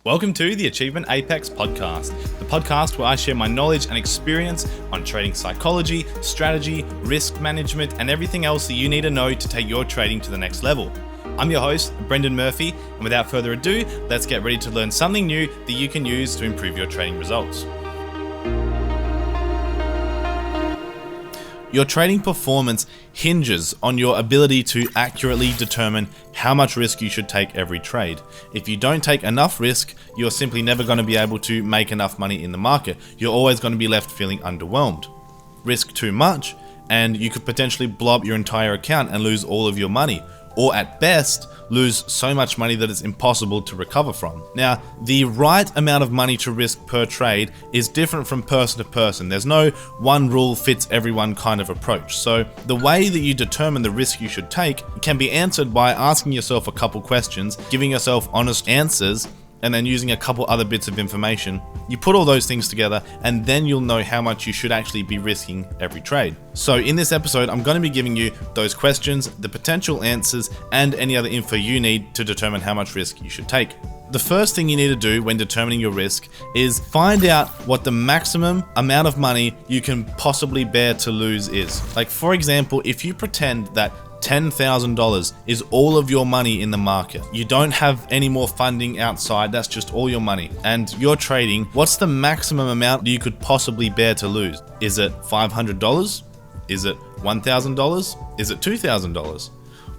Welcome to the Achievement Apex podcast, the podcast where I share my knowledge and experience on trading psychology, strategy, risk management, and everything else that you need to know to take your trading to the next level. I'm your host, Brendan Murphy, and without further ado, let's get ready to learn something new that you can use to improve your trading results. Your trading performance hinges on your ability to accurately determine how much risk you should take every trade. If you don't take enough risk, you're simply never going to be able to make enough money in the market. You're always going to be left feeling underwhelmed. Risk too much, and you could potentially blow up your entire account and lose all of your money, or at best, lose so much money that it's impossible to recover from. Now, the right amount of money to risk per trade is different from person to person. There's no one rule fits everyone kind of approach. So the way that you determine the risk you should take can be answered by asking yourself a couple questions, giving yourself honest answers, and then using a couple other bits of information. You put all those things together and then you'll know how much you should actually be risking every trade. So in this episode, I'm going to be giving you those questions, the potential answers, and any other info you need to determine how much risk you should take. The first thing you need to do when determining your risk is find out what the maximum amount of money you can possibly bear to lose is. Like, for example, if you pretend that $10,000 is all of your money in the market. You don't have any more funding outside, that's just all your money. And you're trading, what's the maximum amount you could possibly bear to lose? Is it $500? Is it $1,000? Is it $2,000?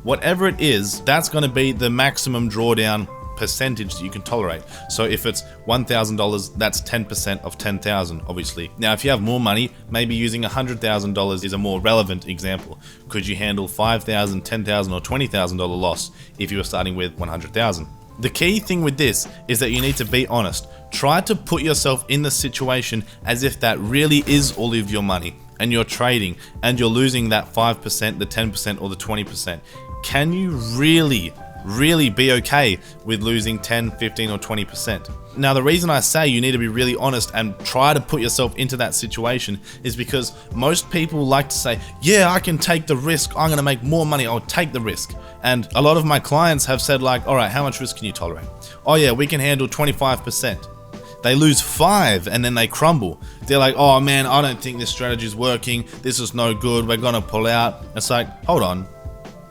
Whatever it is, that's going to be the maximum drawdown percentage that you can tolerate. So if it's $1,000, that's 10% of 10,000, obviously. Now, if you have more money, maybe using $100,000 is a more relevant example. Could you handle $5,000, $10,000, or $20,000 loss if you were starting with $100,000? The key thing with this is that you need to be honest. Try to put yourself in the situation as if that really is all of your money and you're trading and you're losing that 5%, the 10%, or the 20%. Can you really be okay with losing 10, 15, or 20%. Now, the reason I say you need to be really honest and try to put yourself into that situation is because most people like to say, yeah, I can take the risk. I'm going to make more money. I'll take the risk. And a lot of my clients have said like, all right, how much risk can you tolerate? Oh yeah, we can handle 25%. They lose 5 and then they crumble. They're like, oh man, I don't think this strategy is working. This is no good. We're going to pull out. It's like, hold on.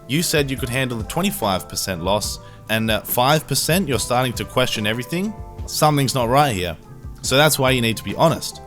You said you could handle the 25% loss, and at 5% you're starting to question everything. Something's not right here. So that's why you need to be honest.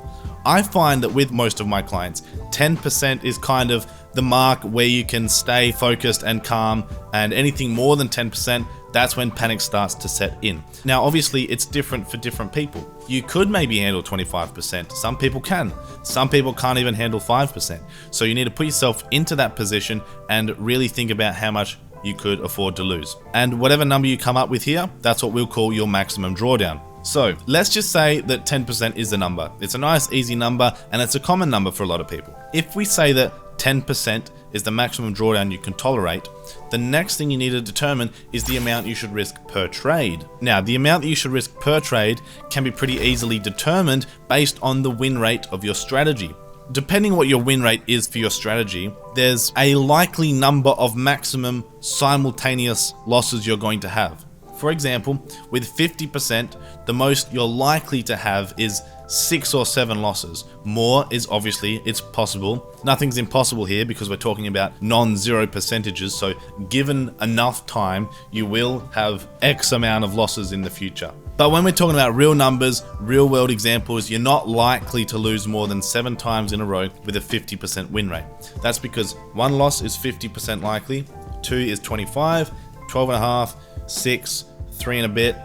I find that with most of my clients, 10% is kind of the mark where you can stay focused and calm, and anything more than 10%, that's when panic starts to set in. Now, obviously, it's different for different people. You could maybe handle 25%. Some people can. Some people can't even handle 5%. So you need to put yourself into that position and really think about how much you could afford to lose. And whatever number you come up with here, that's what we'll call your maximum drawdown. So let's just say that 10% is the number. It's a nice, easy number, and it's a common number for a lot of people. If we say that 10% is the maximum drawdown you can tolerate, the next thing you need to determine is the amount you should risk per trade. Now, the amount that you should risk per trade can be pretty easily determined based on the win rate of your strategy. Depending what your win rate is for your strategy, there's a likely number of maximum simultaneous losses you're going to have. For example, with 50%, the most you're likely to have is 6 or 7 losses. More is obviously, it's possible. Nothing's impossible here because we're talking about non-zero percentages. So given enough time, you will have X amount of losses in the future. But when we're talking about real numbers, real world examples, you're not likely to lose more than 7 times in a row with a 50% win rate. That's because 1 loss is 50% likely, 2 is 25, 12.5, 6, 3 and a bit,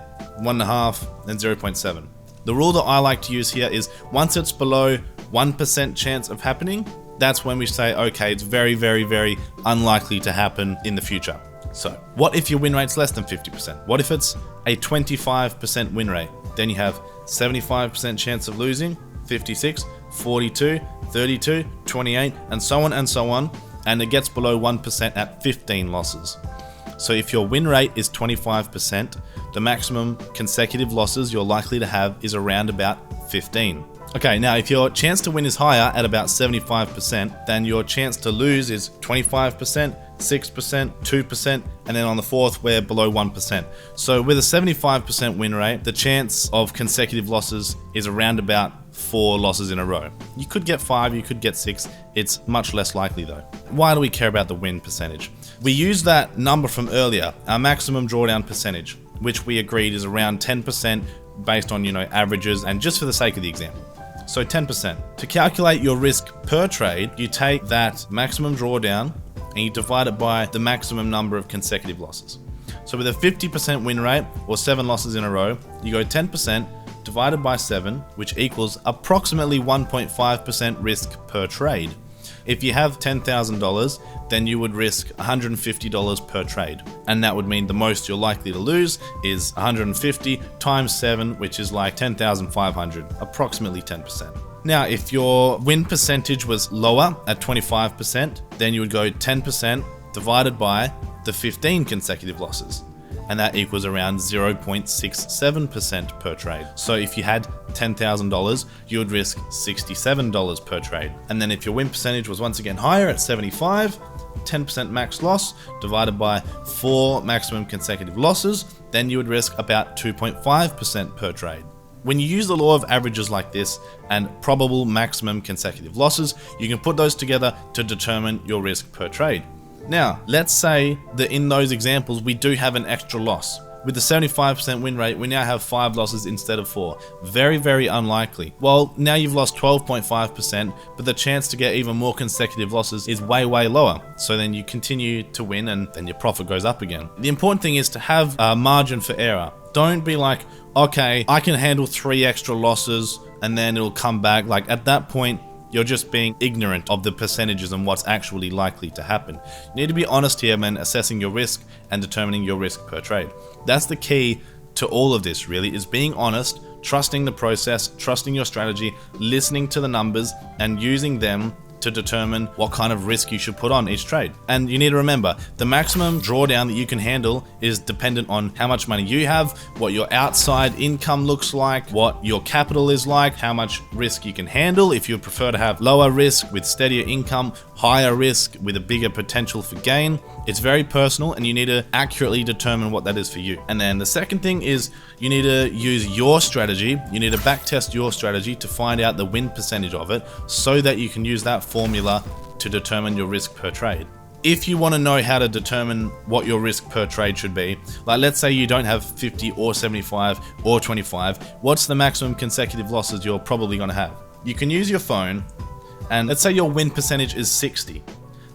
1.5, and 0.7. The rule that I like to use here is once it's below 1% chance of happening, that's when we say, okay, it's very, very, very unlikely to happen in the future. So what if your win rate's less than 50%? What if it's a 25% win rate? Then you have 75% chance of losing, 56, 42, 32, 28, and so on, and it gets below 1% at 15 losses. So if your win rate is 25%, the maximum consecutive losses you're likely to have is around about 15. Okay, now if your chance to win is higher at about 75%, then your chance to lose is 25%, 6%, 2%, and then on the fourth, we're below 1%. So with a 75% win rate, the chance of consecutive losses is around about 4 losses in a row. You could get 5, you could get 6. It's much less likely though. Why do we care about the win percentage? We use that number from earlier, our maximum drawdown percentage, which we agreed is around 10% based on, averages, and just for the sake of the example. So 10%. To calculate your risk per trade, you take that maximum drawdown and you divide it by the maximum number of consecutive losses. So with a 50% win rate or 7 losses in a row, you go 10% divided by 7, which equals approximately 1.5% risk per trade. If you have $10,000, then you would risk $150 per trade. And that would mean the most you're likely to lose is 150 times 7, which is like 10,500, approximately 10%. Now, if your win percentage was lower at 25%, then you would go 10% divided by the 15 consecutive losses. And that equals around 0.67% per trade. So if you had $10,000, you would risk $67 per trade. And then if your win percentage was once again higher at 75, 10% max loss divided by 4 maximum consecutive losses, then you would risk about 2.5% per trade. When you use the law of averages like this and probable maximum consecutive losses, you can put those together to determine your risk per trade. Now, let's say that in those examples, we do have an extra loss. With the 75% win rate, we now have 5 losses instead of 4. Very, very unlikely. Well, now you've lost 12.5%, but the chance to get even more consecutive losses is way, way lower. So then you continue to win and then your profit goes up again. The important thing is to have a margin for error. Don't be like, okay, I can handle 3 extra losses and then it'll come back. Like at that point, you're just being ignorant of the percentages and what's actually likely to happen. You need to be honest here when assessing your risk and determining your risk per trade. That's the key to all of this really, is being honest, trusting the process, trusting your strategy, listening to the numbers and using them to determine what kind of risk you should put on each trade. And you need to remember, the maximum drawdown that you can handle is dependent on how much money you have, what your outside income looks like, what your capital is like, how much risk you can handle. If you prefer to have lower risk with steadier income, higher risk with a bigger potential for gain, it's very personal and you need to accurately determine what that is for you. And then the second thing is you need to use your strategy. You need to backtest your strategy to find out the win percentage of it so that you can use that formula to determine your risk per trade. If you want to know how to determine what your risk per trade should be, like let's say you don't have 50 or 75 or 25, what's the maximum consecutive losses you're probably going to have? You can use your phone and let's say your win percentage is 60.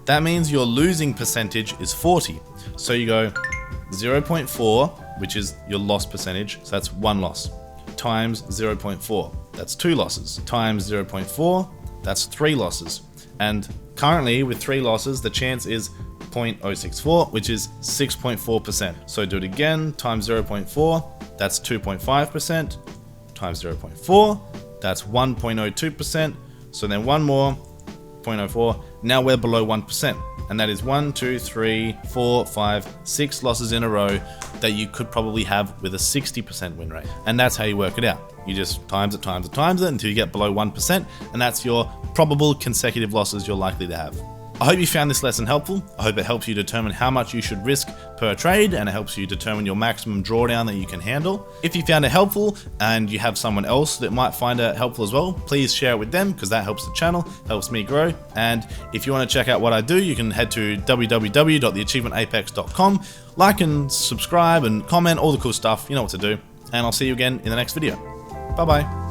That means your losing percentage is 40. So you go 0.4, which is your loss percentage, so that's 1 loss, times 0.4, that's 2 losses, times 0.4, that's 3 losses. And currently with 3 losses, the chance is 0.064, which is 6.4%. So do it again, times 0.4, that's 2.5%, times 0.4, that's 1.02%. So then one more, 0.04, now we're below 1%. And that is 1, 2, 3, 4, 5, 6 losses in a row that you could probably have with a 60% win rate. And that's how you work it out. You just times it until you get below 1%, and that's your probable consecutive losses you're likely to have. I hope you found this lesson helpful. I hope it helps you determine how much you should risk per trade, and it helps you determine your maximum drawdown that you can handle. If you found it helpful and you have someone else that might find it helpful as well, please share it with them because that helps the channel, helps me grow. And if you want to check out what I do, you can head to www.theachievementapex.com, like and subscribe and comment, all the cool stuff, you know what to do. And I'll see you again in the next video. Bye bye.